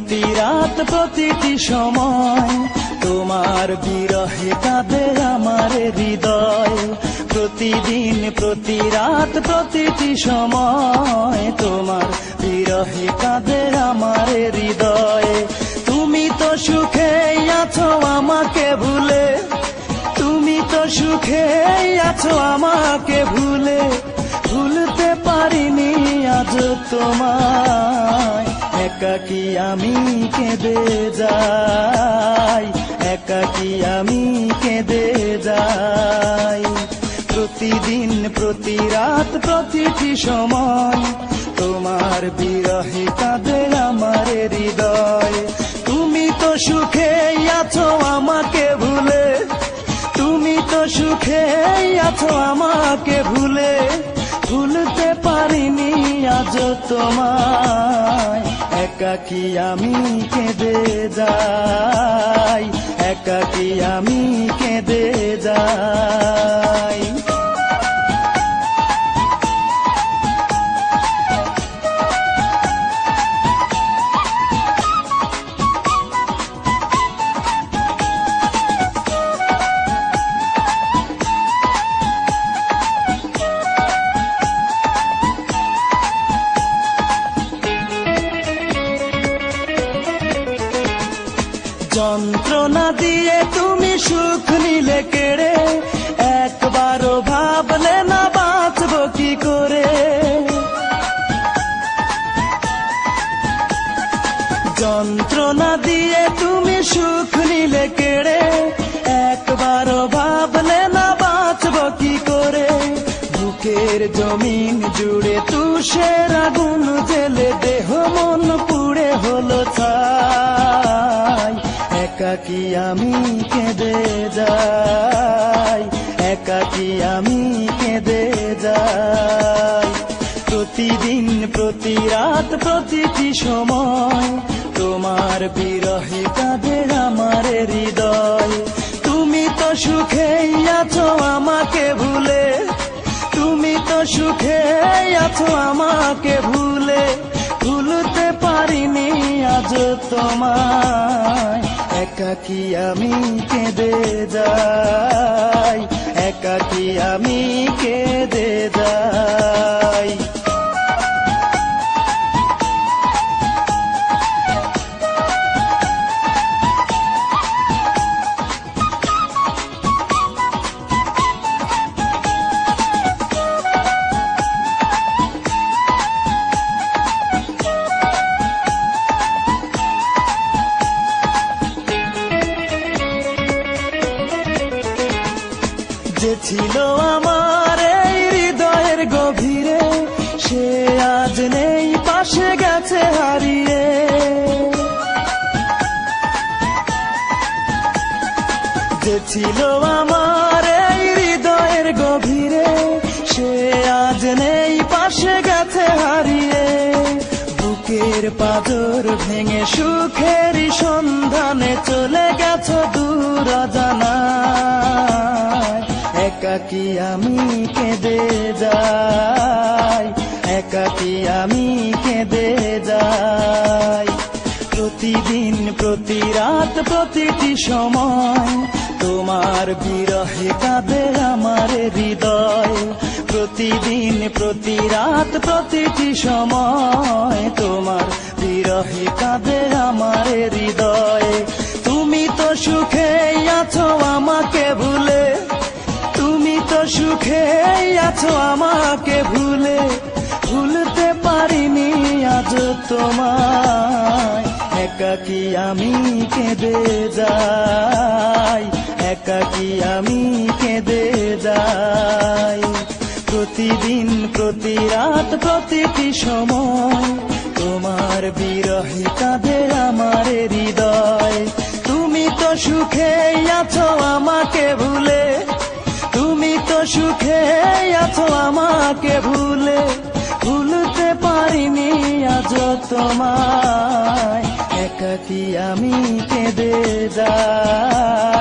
প্রতি রাত প্রতিটি সময় তোমার বিরহে কাঁদে আমার হৃদয়। প্রতিদিন প্রতি রাত প্রতিটি সময় তোমার বিরহে কাঁদে আমার হৃদয়। তুমি তো সুখে আছো আমাকে ভুলে, তুমি তো সুখে আছো আমাকে ভুলে, ভুলতে পারিনি আজ তোমায়। একাকী আমি কেঁদে যাই, একাকী আমি কেঁদে যাই। প্রতিদিন প্রতি রাত প্রতিটি সময় তোমার বিরহে কাঁদে আমার হৃদয়। তুমি তো সুখে আছো আমাকে ভুলে, তুমি তো সুখে আছো আমাকে ভুলে, ভুলতে পারিনি আজ তোমায়। একাকী আমি কেঁদে যাই, একাকী আমি কেঁদে যাই। যন্ত্রণা দিয়ে তুমি সুখ নিলে কেড়ে, একবারও ভাবলে না বাঁচব কি করে। যন্ত্রণা দিয়ে তুমি সুখ নিলে কেড়ে, একবারও ভাবলে না বাঁচব কি করে। বুকের জমিন জুড়ে তুষের আগুন জেলে দেহ মন পুড়ে হলো ছাই। একাকী আমি কেঁদে যাই, একাকী আমি কেঁদে যাই। প্রতিদিন প্রতি রাত প্রতিটি সময় তোমার বিরহে কাঁদে আমার হৃদয়। তুমি তো সুখে আছো আমাকে ভুলে, তুমি তো সুখে আছো আমাকে ভুলে, ভুলতে পারিনি আজ তোমায়। একাকী আমি কেঁদে যাই, একাকী আমি কেঁদে যাই। যে ছিল আমার এই হৃদয়ের গভীরে, সে আজ নেই পাশে গেছে হারিয়ে। যে ছিল আমার এই হৃদয়ের গভীরে, সে আজ নেই পাশে গেছে হারিয়ে। বুকের পাঁজর ভেঙে সুখের সন্ধানে চলে গেছো দূর অজানায়। একাকী আমি কেঁদে যাই, একাকী আমি কেঁদে যাই। প্রতিদিন প্রতি রাত প্রতিটি সময় তোমার বিরহে কাঁদে আমার হৃদয়। প্রতিদিন প্রতি রাত প্রতিটি সময় তোমার বিরহে কাঁদে আমার হৃদয়। তুমি তো সুখে আছো আমাকে ভুলে, তুমি তো সুখে আছো আমাকে ভুলে, ভুলতে পারিনি আজ তোমায়। একাকী আমি কেঁদে যাই, একাকী আমি কেঁদে যাই। প্রতিদিন প্রতি রাত প্রতিটি সময় তোমার বিরহে কাঁদে আমার হৃদয়। তুমি তো সুখে আছো আমাকে ভুলে, তুমি তো সুখে আছো আমাকে ভুলে, ভুলতে পারিনি আজ তোমায়। একাকী আমি কেঁদে যাই।